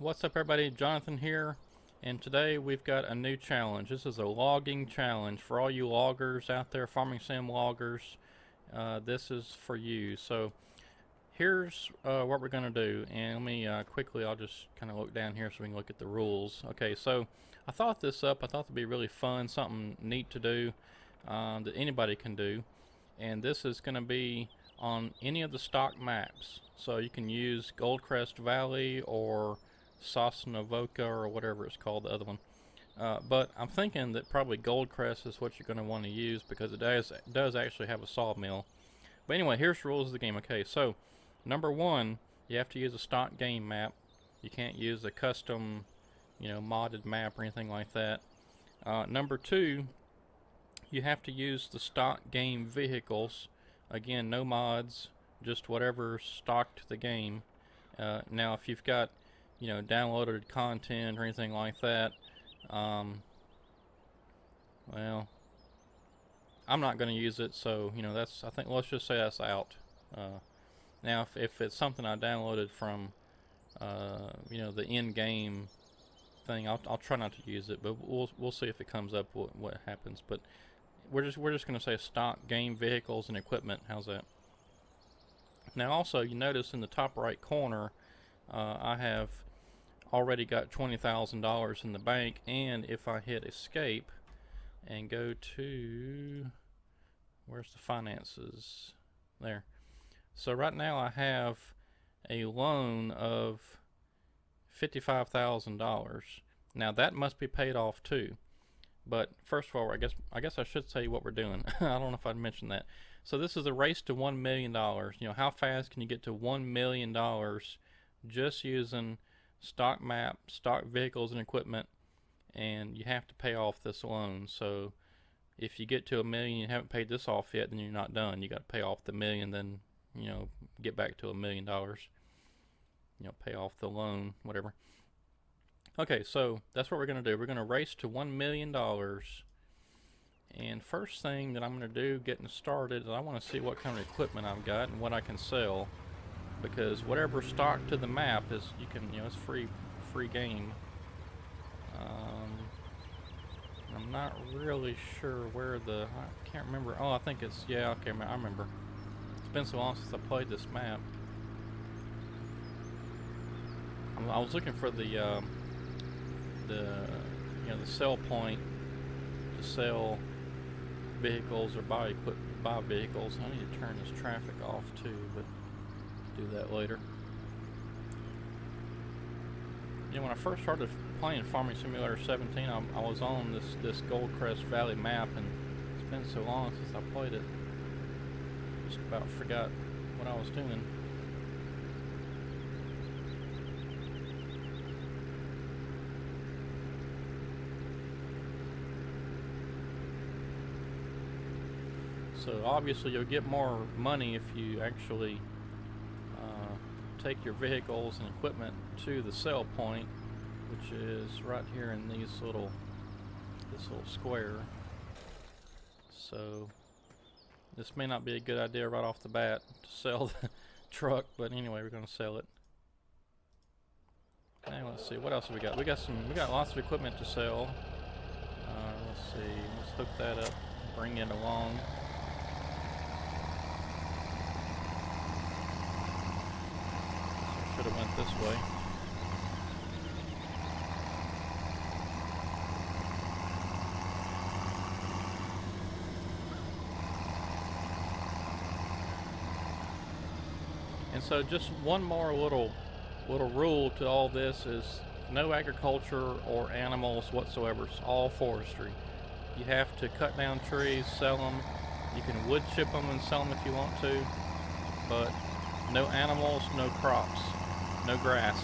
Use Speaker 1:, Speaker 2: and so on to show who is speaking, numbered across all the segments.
Speaker 1: What's up, everybody? Jonathan here, and today we've got a new challenge. This is a logging challenge for all you loggers out there, farming sim loggers. This is for you. So here's what we're going to do, and let me quickly, I'll just kind of look down here so we can look at the rules. Okay, so I thought this up. I thought it'd be really fun, something neat to do that anybody can do, and this is going to be on any of the stock maps. So you can use Goldcrest Valley or Sosnovoka or whatever it's called, the other one. But I'm thinking that probably Goldcrest is what you're going to want to use because it does actually have a sawmill. But anyway, here's the rules of the game. Okay, so number one, you have to use a stock game map. You can't use a custom, modded map or anything like that. Number two, you have to use the stock game vehicles. Again, no mods, just whatever stocked the game. Now, if you've got downloaded content or anything like that, well, I'm not going to use it, so I think let's just say that's out. Now, if it's something I downloaded from the in-game thing, I'll try not to use it, but we'll see if it comes up what happens. But we're just going to say stock game vehicles and equipment. How's that? Now, also, you notice in the top right corner, I have already got $20,000 in the bank, and if I hit escape and go to, where's the finances? There. So right now I have a loan of $55,000. Now that must be paid off too. But first of all, I guess I should say what we're doing. I don't know if I'd mentioned that. So this is a race to $1 million. How fast can you get to $1 million just using stock map, stock vehicles and equipment, and you have to pay off this loan. So if you get to $1 million and you haven't paid this off yet, then you're not done. You got to pay off the $1 million, then get back to $1 million. Pay off the loan, whatever. Okay, so that's what we're going to do. We're going to race to $1 million. And first thing that I'm going to do getting started is I want to see what kind of equipment I've got and what I can sell. Because whatever stock to the map is, you can, it's free game. I'm not really sure where I can't remember. Oh, I think it's, yeah, okay, I remember. It's been so long since I played this map. I was looking for the sell point to sell vehicles or buy vehicles. I need to turn this traffic off too, but do that later. When I first started playing Farming Simulator 17, I was on this Goldcrest Valley map, and it's been so long since I played it, just about forgot what I was doing. So obviously you'll get more money if you actually take your vehicles and equipment to the sell point, which is right here in this little square. So this may not be a good idea right off the bat to sell the truck, but anyway, we're going to sell it. Okay, let's see, what else have we got? We got lots of equipment to sell. Let's see, let's hook that up, bring it along. Should have went this way. And so just one more little rule to all this is no agriculture or animals whatsoever. It's all forestry. You have to cut down trees, sell them. You can wood chip them and sell them if you want to, but no animals, no crops. No grass,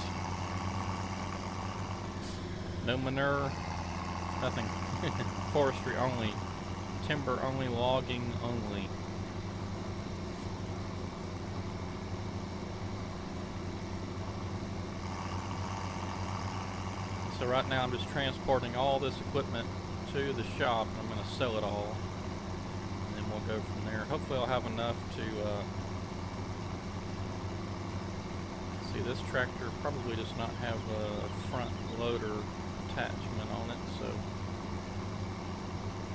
Speaker 1: no manure, nothing. Forestry only, timber only, logging only. So right now I'm just transporting all this equipment to the shop, and I'm going to sell it all, and then we'll go from there. Hopefully I'll have enough to see, this tractor probably does not have front loader attachment on it. So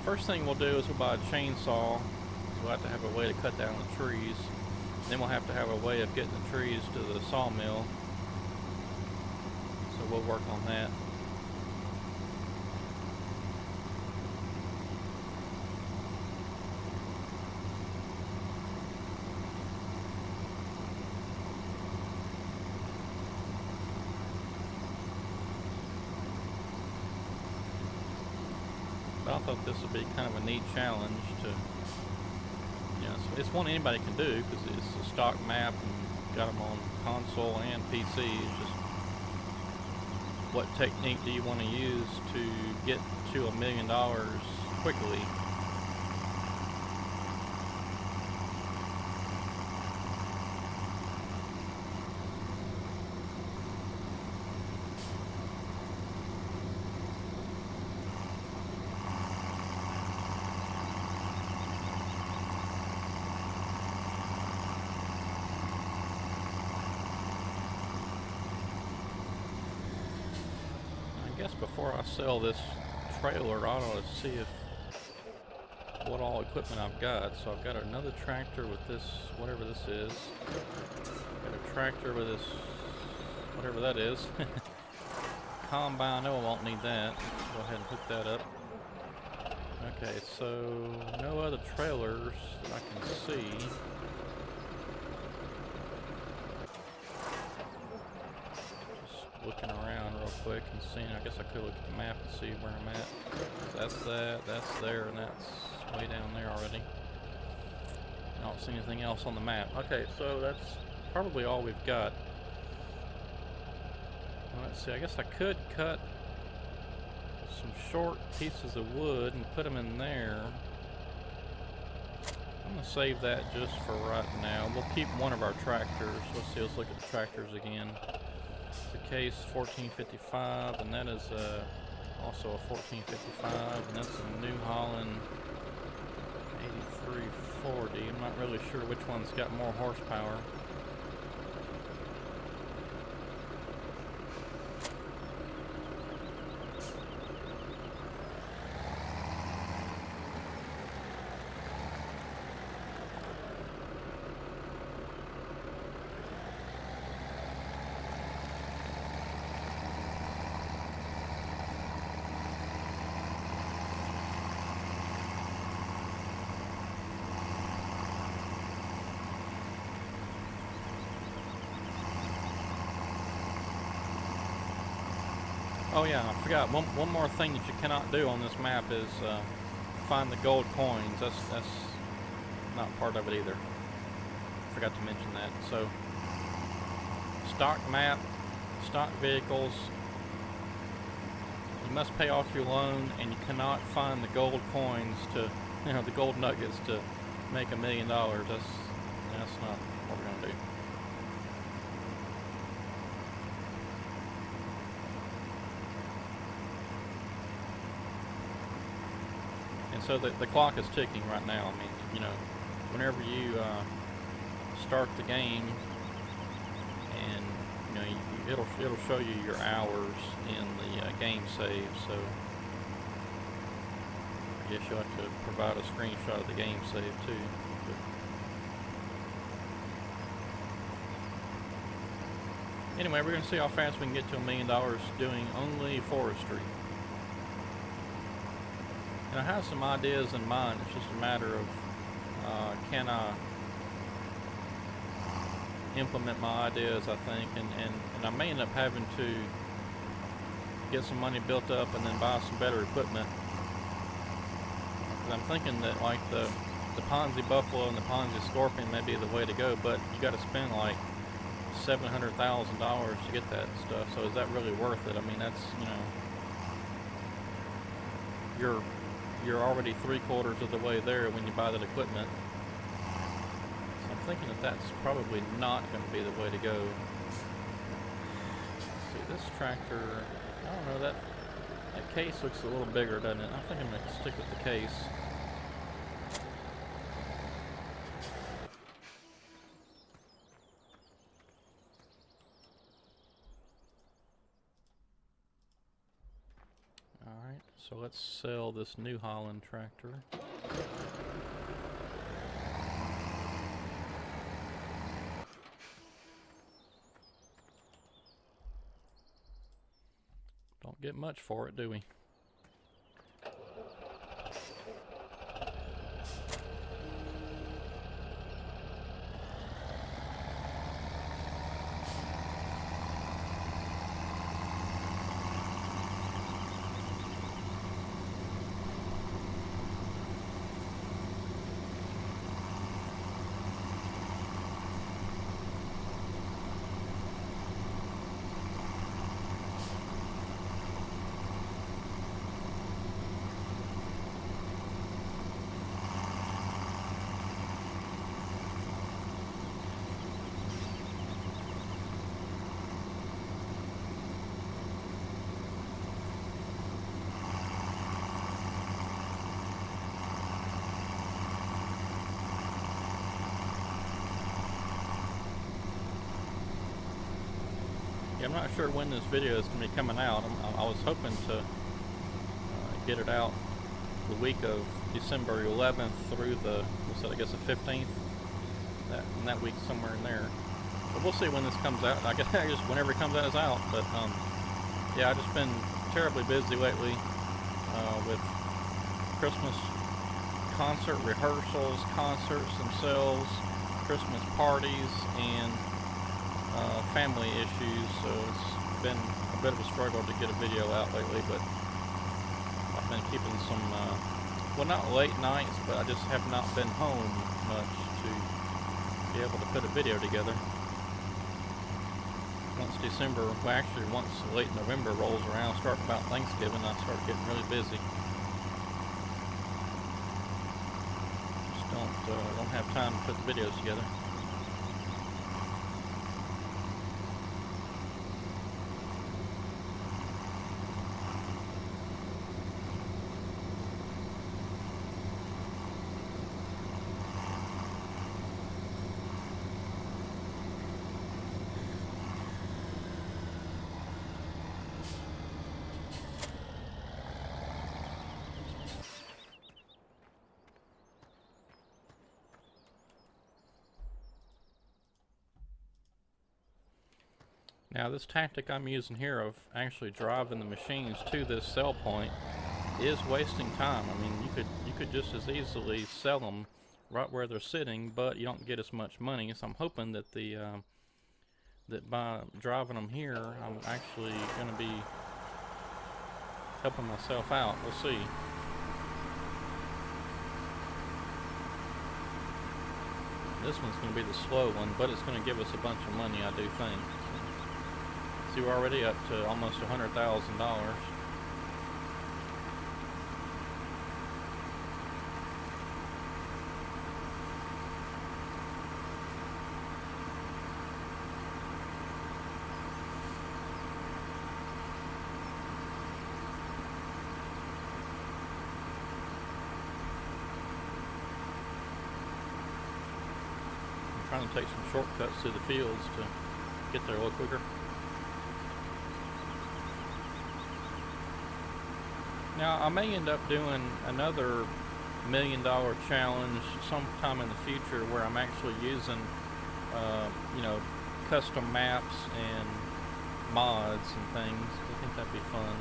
Speaker 1: first thing we'll do is we'll buy a chainsaw. We'll have to have a way to cut down the trees. Then we'll have to have a way of getting the trees to the sawmill. So we'll work on that. But I thought this would be kind of a neat challenge to, you know, it's one anybody can do because it's a stock map and got them on console and PC. It's just what technique do you want to use to get to $1 million quickly? I guess before I sell this trailer, I ought to see what all equipment I've got. So I've got another tractor with this, whatever this is. Got a tractor with this, whatever that is. Combine, no, I won't need that. Go ahead and hook that up. Okay, so no other trailers that I can see. Looking around real quick and seeing, I guess I could look at the map and see where I'm at. So that's there, and that's way down there already. I don't see anything else on the map. Okay, so that's probably all we've got. Well, let's see, I guess I could cut some short pieces of wood and put them in there. I'm going to save that just for right now. We'll keep one of our tractors. Let's look at the tractors again. The Case 1455, and that is also a 1455, and that's a New Holland 8340. I'm not really sure which one's got more horsepower. Oh yeah, I forgot. One more thing that you cannot do on this map is find the gold coins. That's not part of it either. Forgot to mention that. So, stock map, stock vehicles. You must pay off your loan, and you cannot find the gold coins to, you know, the gold nuggets to make $1 million. That's not what we're gonna do. So the clock is ticking right now. I mean, you know, whenever you start the game, and you know, it'll show you your hours in the game save. So I guess you'll have to provide a screenshot of the game save too. But anyway, we're going to see how fast we can get to $1 million doing only forestry. And I have some ideas in mind. It's just a matter of can I implement my ideas, I think, and I may end up having to get some money built up and then buy some better equipment. Because I'm thinking that like the Ponzi Buffalo and the Ponzi Scorpion may be the way to go, but you got to spend like $700,000 to get that stuff. So is that really worth it? I mean, that's, you know, you're already 3/4 of the way there when you buy that equipment. So I'm thinking that that's probably not going to be the way to go. Let's see, this tractor, I don't know, that case looks a little bigger, doesn't it? I think I'm going to stick with the case. So let's sell this New Holland tractor. Don't get much for it, do we? Yeah, I'm not sure when this video is going to be coming out. I was hoping to get it out the week of December 11th through the, what's that, I guess the 15th. That week, somewhere in there. But we'll see when this comes out. I guess just whenever it comes out is out. But yeah, I've just been terribly busy lately with Christmas concert rehearsals, concerts themselves, Christmas parties, and family issues. So it's been a bit of a struggle to get a video out lately. But I've been keeping some, well, not late nights, but I just have not been home much to be able to put a video together. Once December, well actually once late November rolls around, starting about Thanksgiving, I start getting really busy. Just don't have time to put the videos together. Now this tactic I'm using here of actually driving the machines to this sell point is wasting time. I mean, you could just as easily sell them right where they're sitting, but you don't get as much money. So I'm hoping that that by driving them here, I'm actually going to be helping myself out. We'll see. This one's going to be the slow one, but it's going to give us a bunch of money, I do think. See, we're already up to almost $100,000. I'm trying to take some shortcuts through the fields to get there a little quicker. Now, I may end up doing another $1 million challenge sometime in the future where I'm actually using, you know, custom maps and mods and things. I think that'd be fun.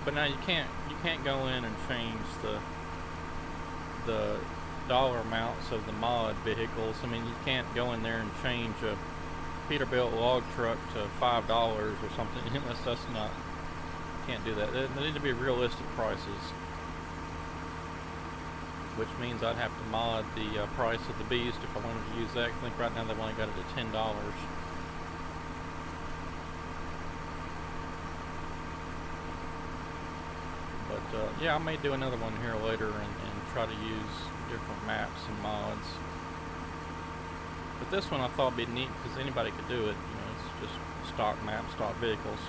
Speaker 1: But now you can't go in and change the dollar amounts of the mod vehicles. I mean, you can't go in there and change a Peterbilt log truck to $5 or something. That's not. Can't do that. They need to be realistic prices, which means I'd have to mod the price of the Beast if I wanted to use that. I think right now they've only got it at $10. But yeah, I may do another one here later and try to use different maps and mods. But this one I thought would be neat because anybody could do it. You know, it's just stock maps, stock vehicles.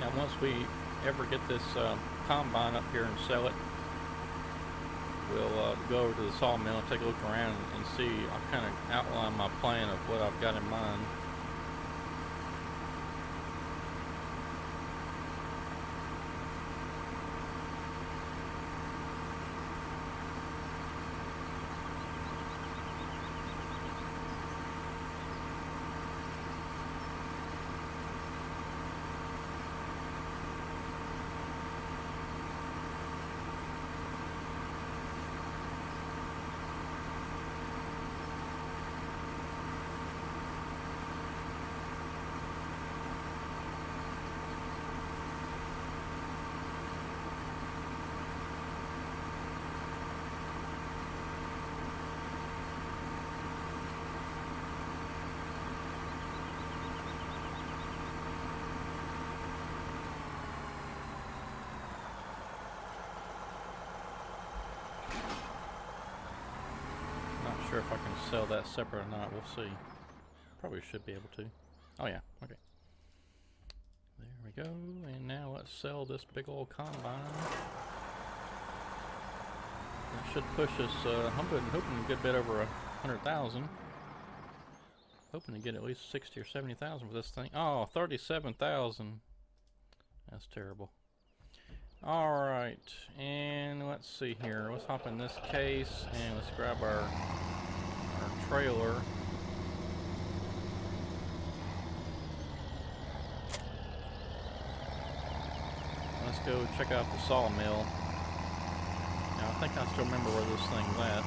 Speaker 1: Now, once we ever get this combine up here and sell it, we'll go over to the sawmill and take a look around and see. I'll kind of outline my plan of what I've got in mind. Sure if I can sell that separate or not. We'll see. Probably should be able to. Oh yeah, okay. There we go. And now let's sell this big old combine. That should push us. I'm hoping a good bit over 100,000. Hoping to get at least 60 or 70,000 for this thing. Oh, 37,000. That's terrible. All right, and let's see here. Let's hop in this case and let's grab our trailer. Let's go check out the sawmill. Now, I think I still remember where this thing's at.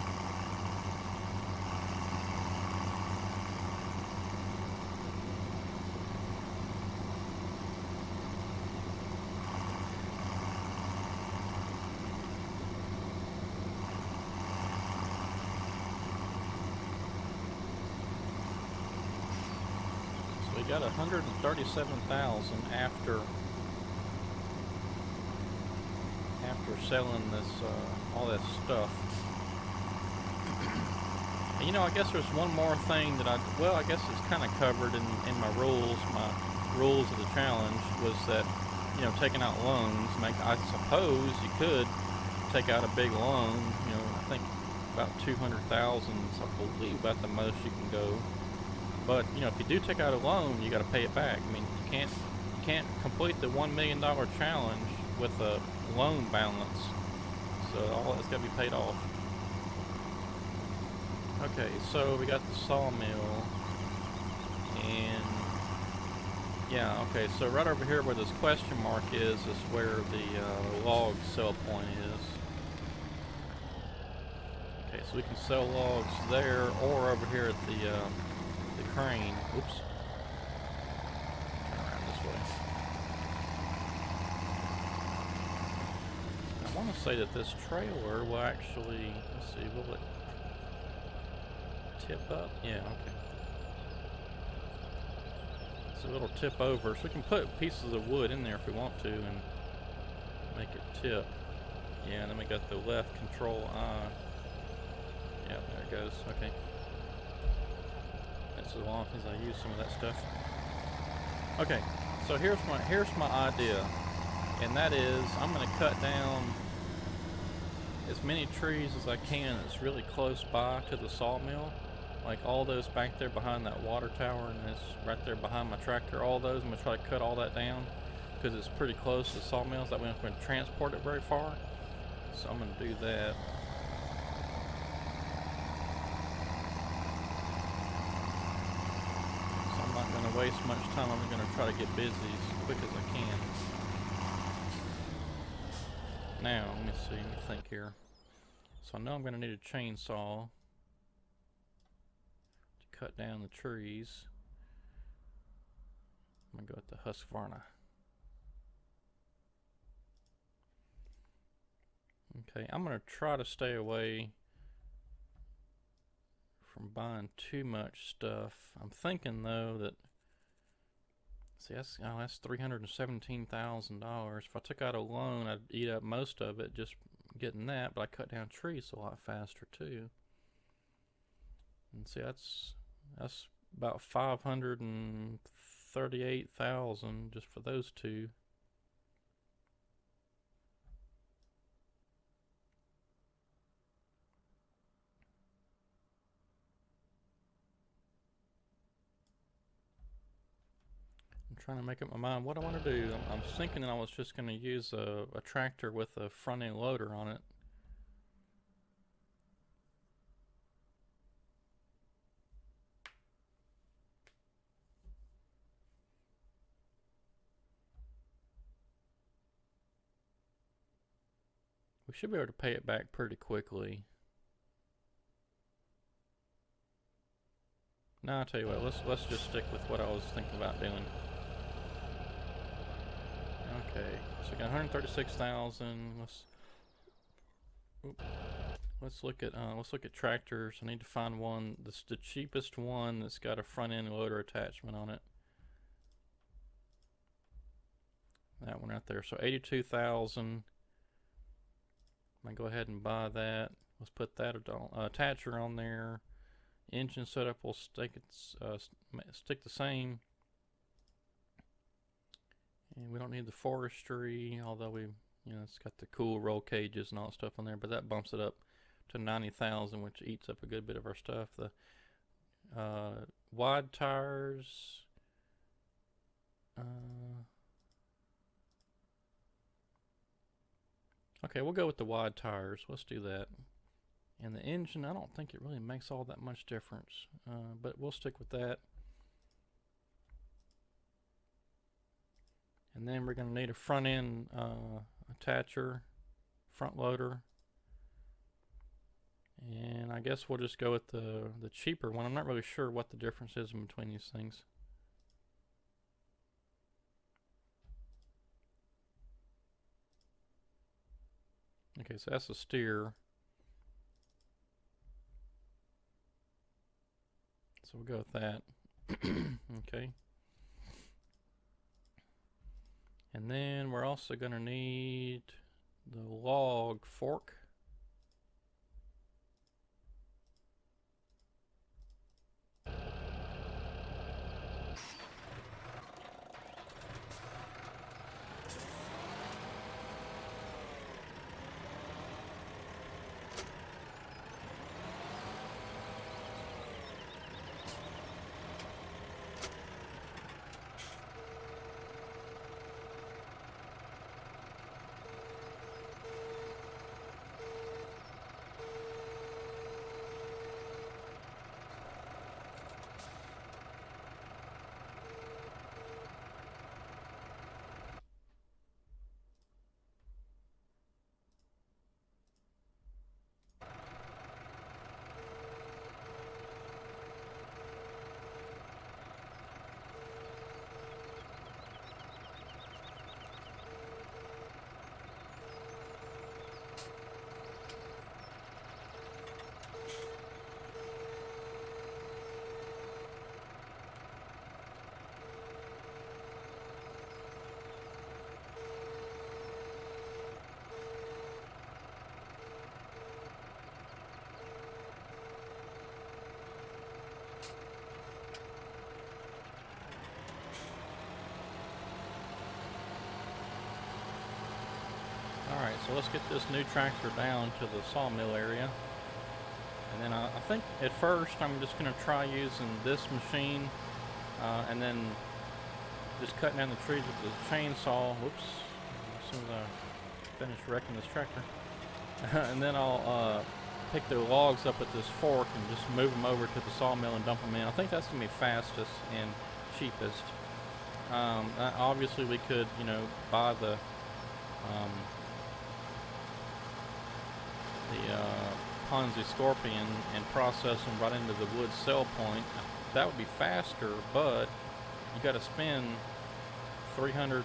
Speaker 1: We got 137,000 after selling this all that stuff. And, you know, I guess there's one more thing that I guess it's kind of covered in my rules. My rules of the challenge was that, you know, taking out loans. I suppose you could take out a big loan. You know, I think about 200,000 is, I believe, about the most you can go. But, you know, if you do take out a loan, you got to pay it back. I mean, you can't complete the $1 million challenge with a loan balance. So all that's got to be paid off. Okay, so we got the sawmill, and yeah, okay, so right over here where this question mark is where the log sell point is. Okay, so we can sell logs there or over here at the crane. Oops. Turn around this way. I want to say that this trailer will actually, let's see, will it tip up? Yeah, okay. So it'll tip over. So we can put pieces of wood in there if we want to and make it tip. Yeah, and then we got the left control I. Yeah, there it goes. Okay. That's as long as I use some of that stuff. Okay, so here's my idea, and that is I'm going to cut down as many trees as I can that's really close by to the sawmill. Like all those back there behind that water tower and this right there behind my tractor, all those, I'm going to try to cut all that down because it's pretty close to the sawmills. That way I'm going to transport it very far. So I'm going to do that. So I'm not going to waste much time. I'm going to try to get busy as quick as I can. Now, let me see, let me think here. So I know I'm going to need a chainsaw to cut down the trees. I'm going to go with the Husqvarna. Okay, I'm going to try to stay away from buying too much stuff. I'm thinking though that, see, that's $317,000. If I took out a loan, I'd eat up most of it just getting that, but I cut down trees a lot faster too. And see, that's about $538,000 just for those two. trying to make up my mind what I want to do. I'm thinking I was just going to use a tractor with a front end loader on it. We should be able to pay it back pretty quickly. No, I'll tell you what, let's just stick with what I was thinking about doing. Okay, so we got 136,000. Let's look at tractors. I need to find one that's the cheapest one that's got a front end loader attachment on it. That one right there. So 82,000. I'm gonna go ahead and buy that. Let's put that attacher on there. Engine setup will stick the same, and we don't need the forestry, although it's got the cool roll cages and all that stuff on there. But that bumps it up to 90,000, which eats up a good bit of our stuff. The wide tires. Okay, we'll go with the wide tires. Let's do that. And the engine, I don't think it really makes all that much difference, but we'll stick with that. And then we're going to need a front end attacher, front loader. And I guess we'll just go with the cheaper one. I'm not really sure what the difference is in between these things. Okay, so that's a steer. So we'll go with that. Okay. And then we're also going to need the log fork. Alright, so let's get this new tractor down to the sawmill area. And then I think at first I'm just going to try using this machine and then just cutting down the trees with the chainsaw. Whoops. As soon as I finish wrecking this tractor. And then I'll pick the logs up at this fork and just move them over to the sawmill and dump them in. I think that's going to be fastest and cheapest. Obviously we could, buy the Ponzi Scorpion and process them right into the wood sell point. That would be faster, but you got to spend $317,000,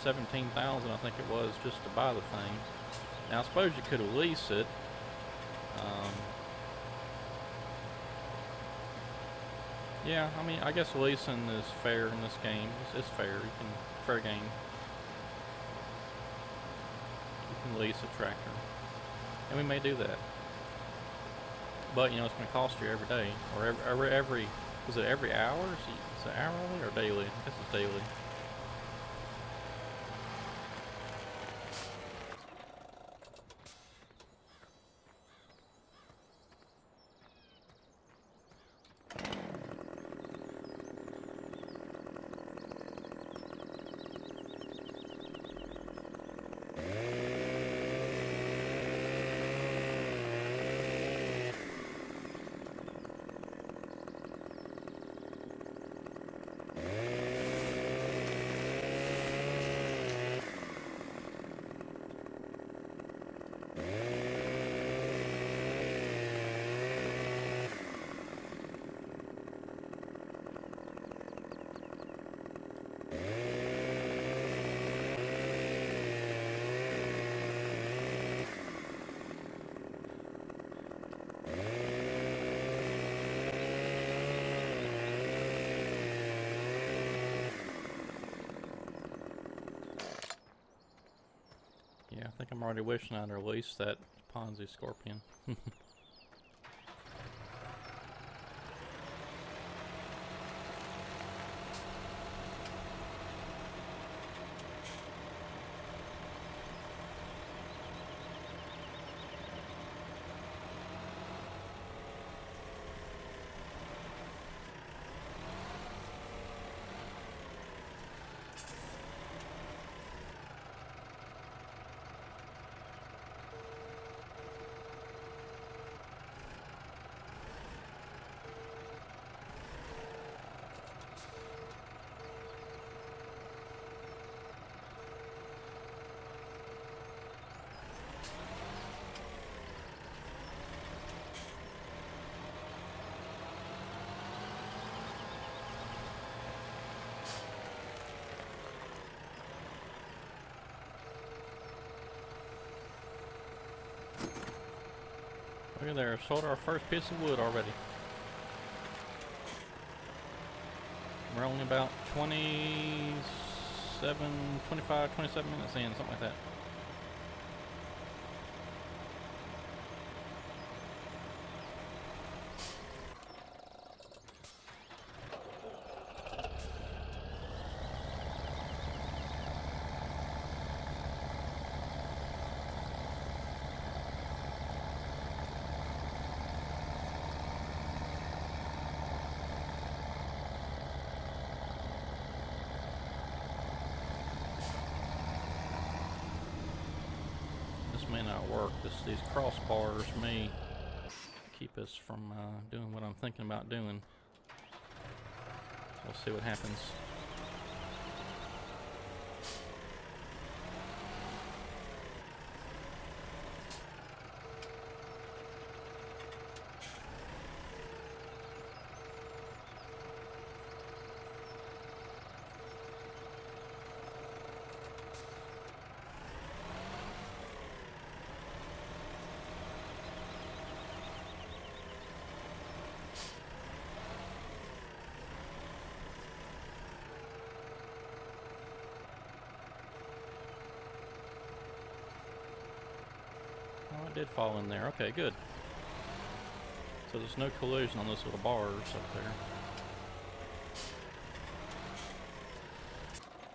Speaker 1: I think it was, just to buy the thing. Now I suppose you could lease it. Yeah, I mean, I guess leasing is fair in this game. It's fair. Fair game. You can lease a tractor. And we may do that. But, it's going to cost you every day. Or every is it every hour? Is it hourly or daily? I guess it's daily. think I'm already wishing I'd released that Ponzi scorpion. Look at there, sold our first piece of wood already. We're only about 27 minutes in, something like that. May not work. These crossbars may keep us from doing what I'm thinking about doing. We'll see what happens. Oh, it did fall in there. Okay, good. So there's no collision on those little bars up there.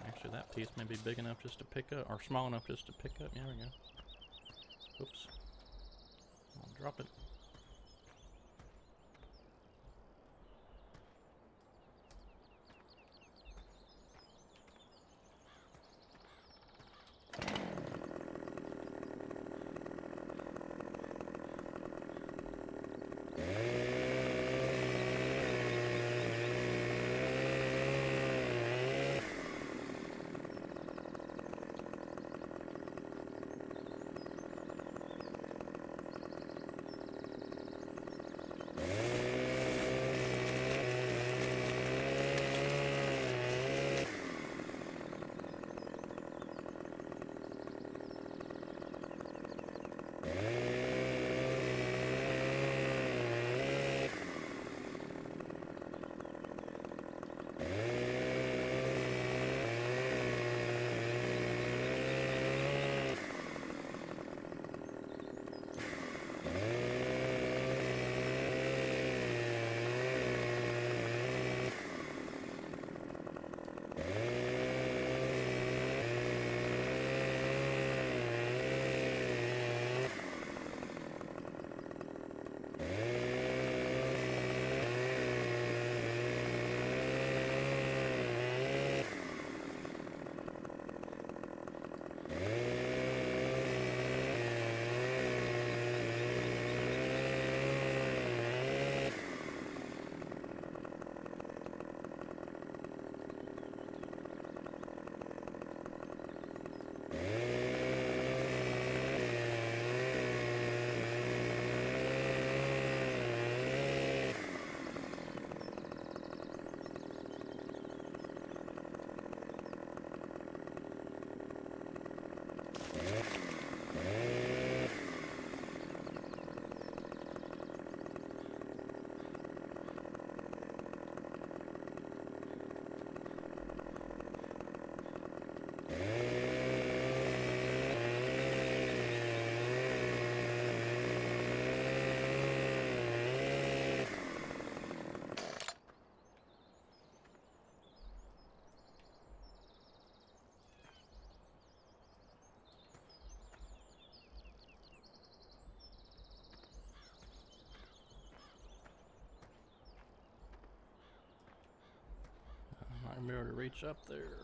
Speaker 1: Actually, that piece may be big enough just to pick up, or small enough just to pick up. There we go. Oops. I'll drop it. reach up there.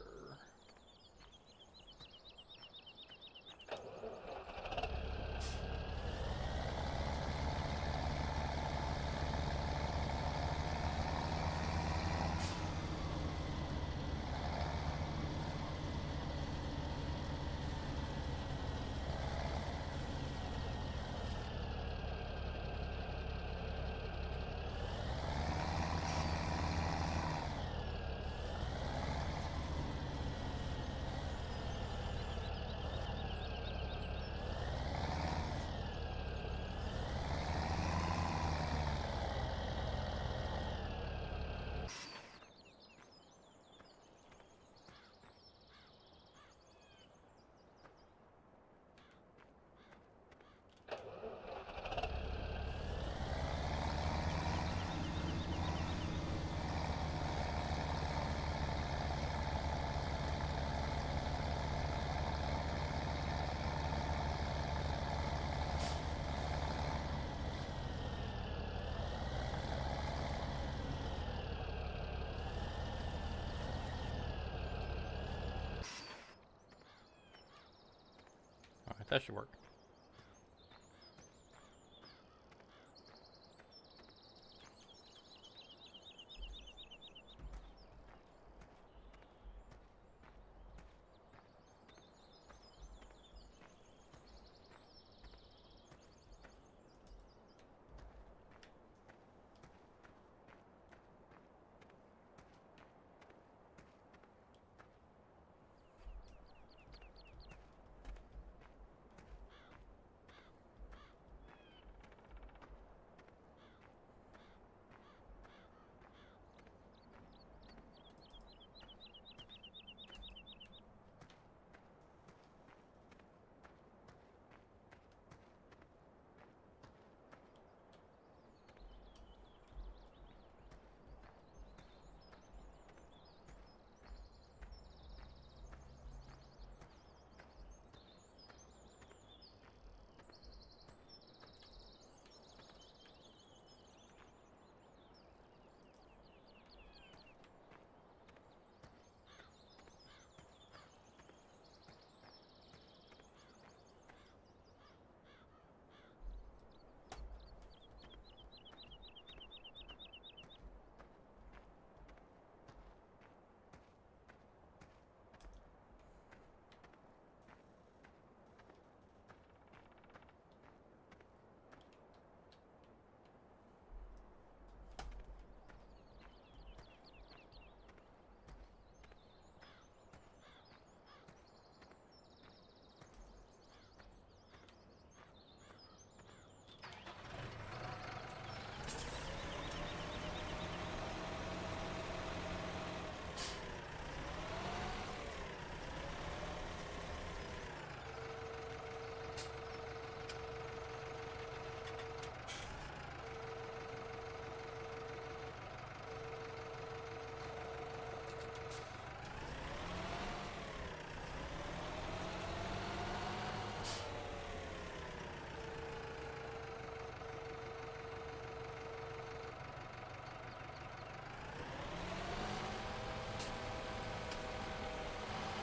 Speaker 1: Alright, that should work.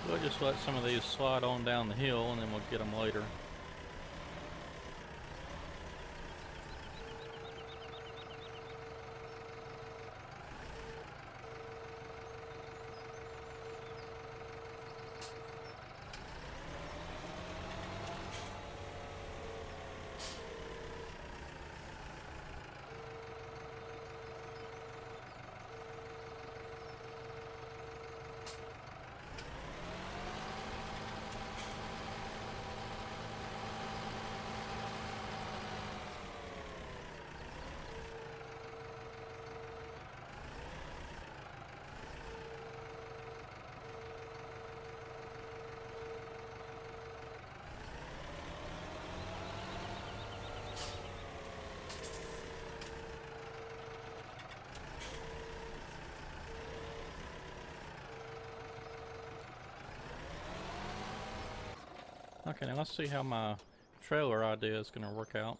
Speaker 1: We'll just let some of these slide on down the hill and then we'll get them later. Okay, now let's see how my trailer idea is going to work out.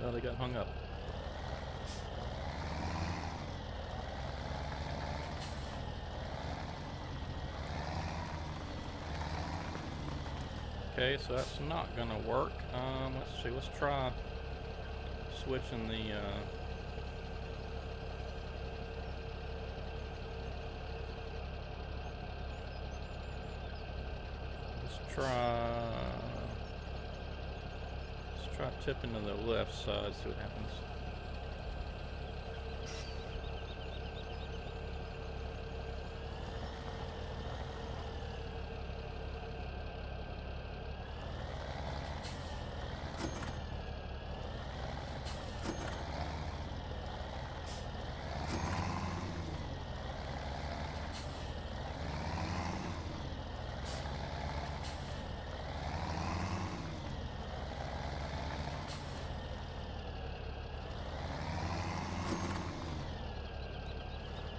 Speaker 1: Oh, they got hung up. Okay, so that's not gonna work. Let's see. Let's try switching the. Let's try. Let's try tipping to the left side. See what happens.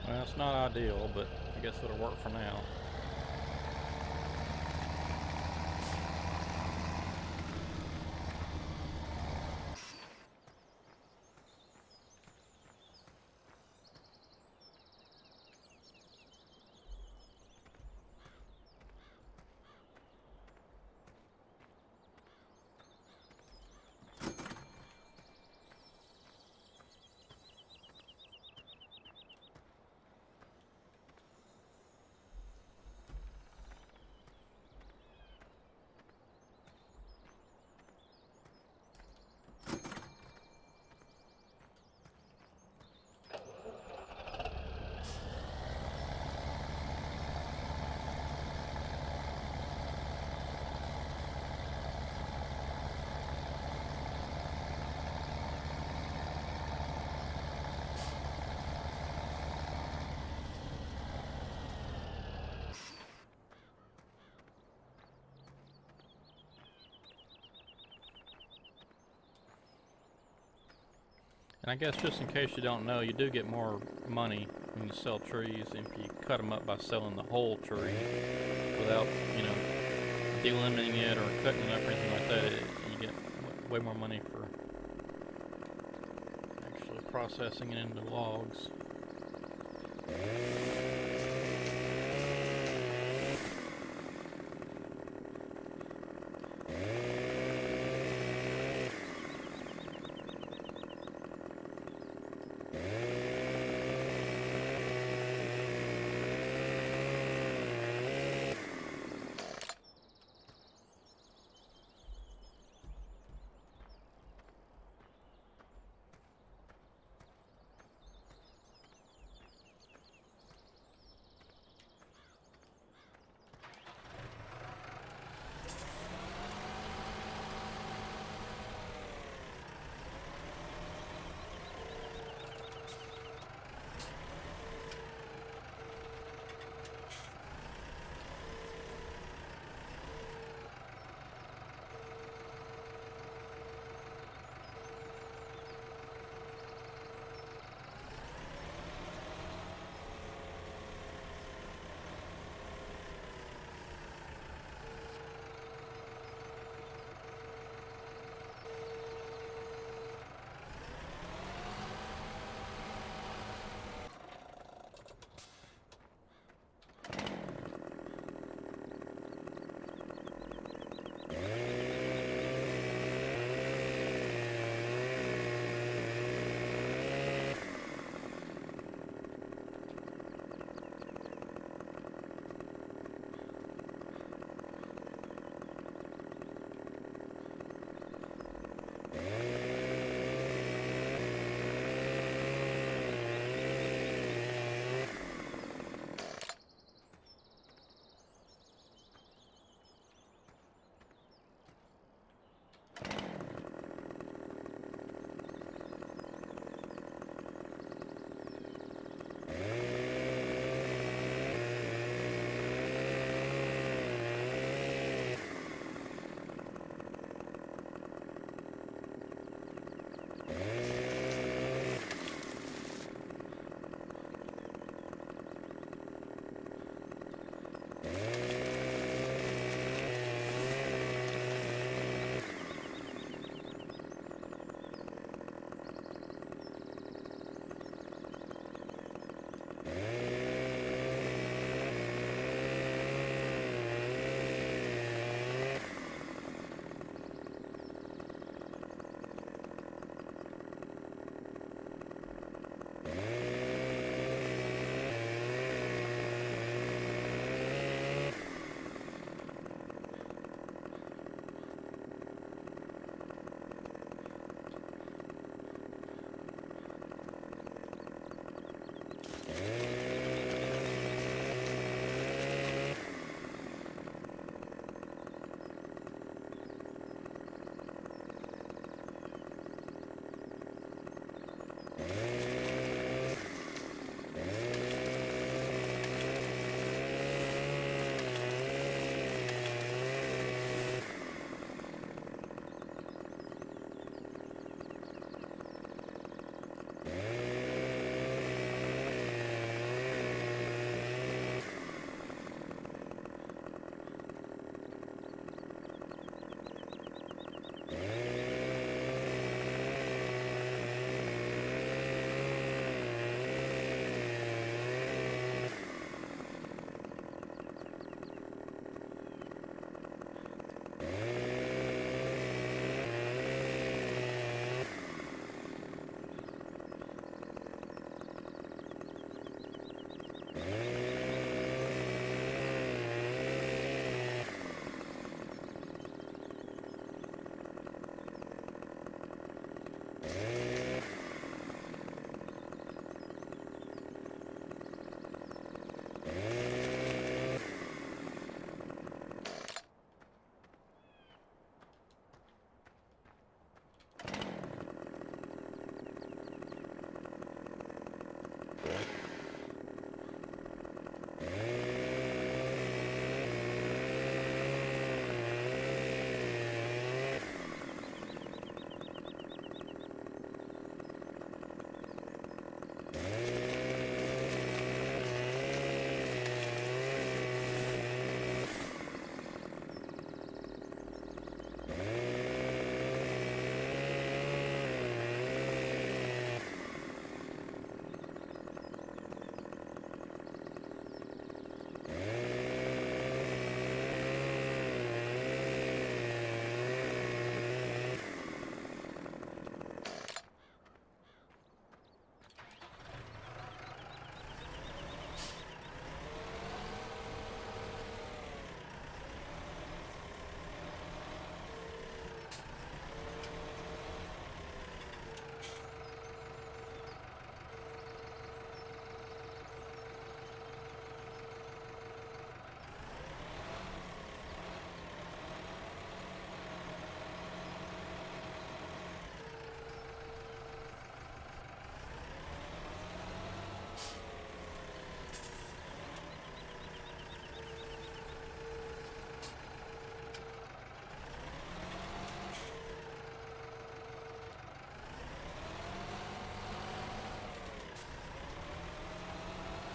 Speaker 1: Well, it's not ideal, but I guess it'll work for now. And I guess just in case you don't know, you do get more money when you sell trees if you cut them up by selling the whole tree without, you know, delimiting it or cutting it up or anything like that. You get way more money for actually processing it into logs.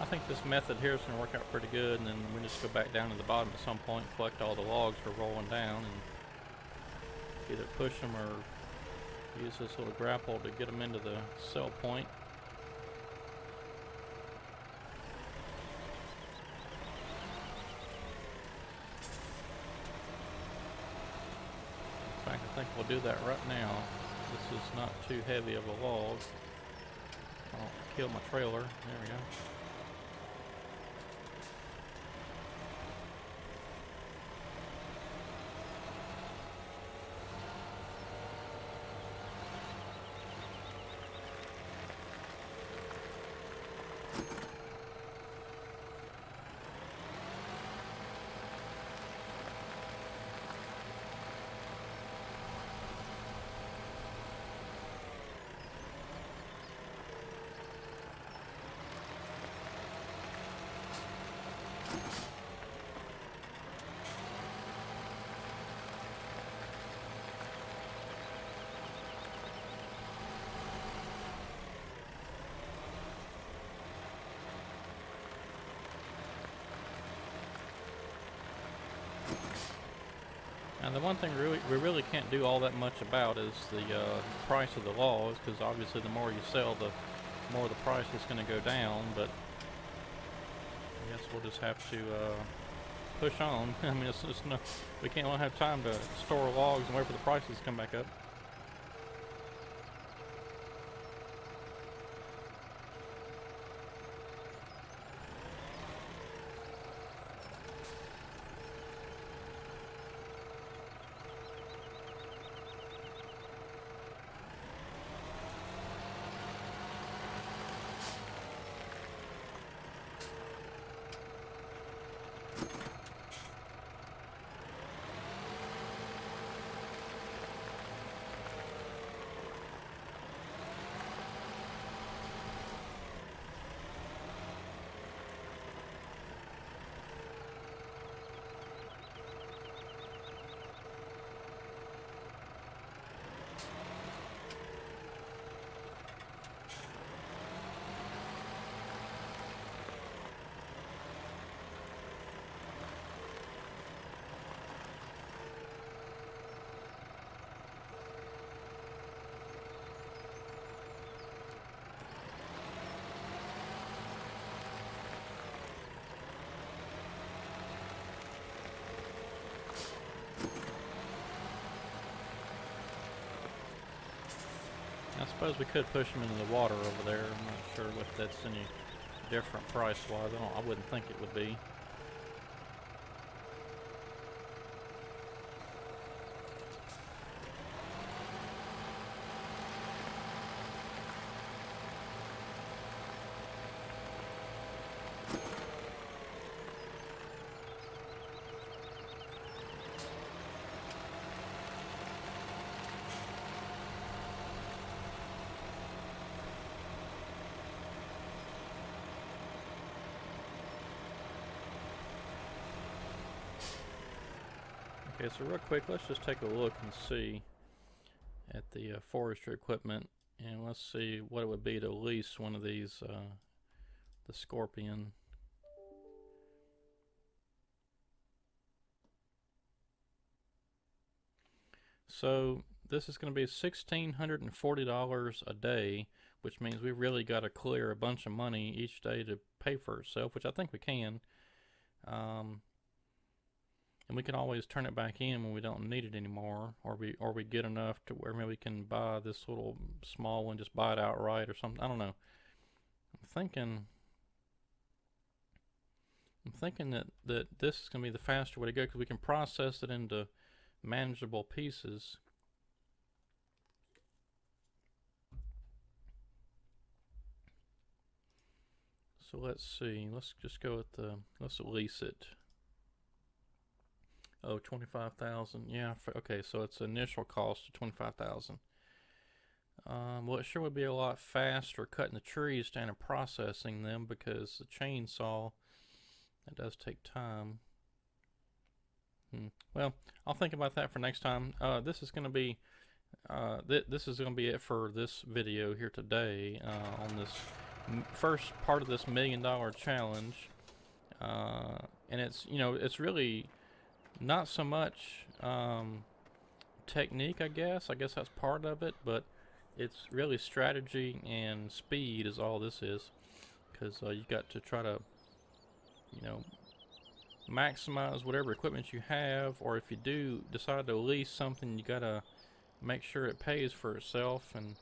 Speaker 1: think this method here is going to work out pretty good, and then we just go back down to the bottom at some point, collect all the logs for rolling down, and either push them or use this little grapple to get them into the cell point. In fact, I think we'll do that right now. This is not too heavy of a log. I'll kill my trailer. There we go. And the one thing we really can't do all that much about is the price of the logs, because obviously the more you sell, the more the price is going to go down. But I guess we'll just have to push on. I mean, it's just no, we can't have time to store logs and wait for the prices to come back up. I suppose we could push them into the water over there. I'm not sure if that's any different price-wise. I wouldn't think it would be. Okay, so real quick, let's just take a look and see at the forestry equipment, and let's see what it would be to lease one of these, the Scorpion. So this is going to be $1,640 a day, which means we really got to clear a bunch of money each day to pay for itself, which I think we can. And we can always turn it back in when we don't need it anymore, or we get enough to where maybe we can buy this little small one, just buy it outright or something. I don't know. I'm thinking that this is going to be the faster way to go, because we can process it into manageable pieces. So let's see. Let's just go with let's lease it. Oh, 25,000. Yeah. Okay, so its initial cost of 25,000. Well, it sure would be a lot faster cutting the trees down and processing them, because the chainsaw, that does take time. Well, I'll think about that for next time. This is going to be this is going to be it for this video here today on this first part of this $1 million challenge, and it's it's really not so much technique, I guess. I guess that's part of it, but it's really strategy and speed is all this is, because you got to try to maximize whatever equipment you have, or if you do decide to lease something, you gotta make sure it pays for itself. And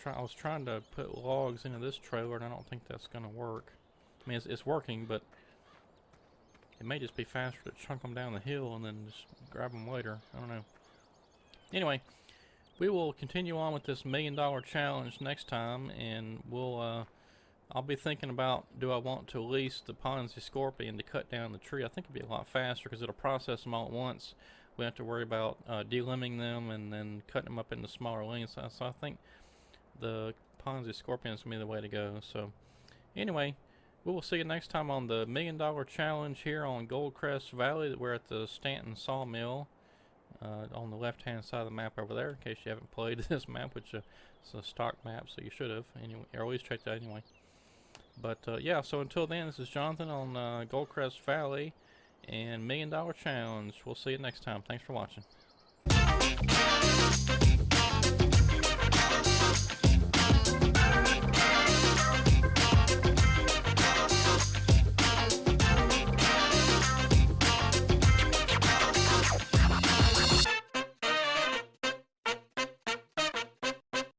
Speaker 1: I was trying to put logs into this trailer, and I don't think that's gonna work. I mean, it's working, but it may just be faster to chunk them down the hill and then just grab them later. I don't know. Anyway, we will continue on with this $1 million challenge next time, and I'll be thinking about, do I want to lease the Ponzi Scorpion to cut down the tree? I think it'd be a lot faster because it'll process them all at once. We don't have to worry about delimbing them and then cutting them up into smaller lengths. So I think the Ponzi Scorpion is going to be the way to go. So anyway, we will see you next time on the $1 million challenge here on Goldcrest Valley. We're at the Stanton Sawmill on the left hand side of the map over there, in case you haven't played this map, which is a stock map, so you should have anyway, or at least check that anyway. But yeah, so until then, this is Jonathan on Goldcrest Valley and $1 million challenge. We'll see you next time. Thanks for watching.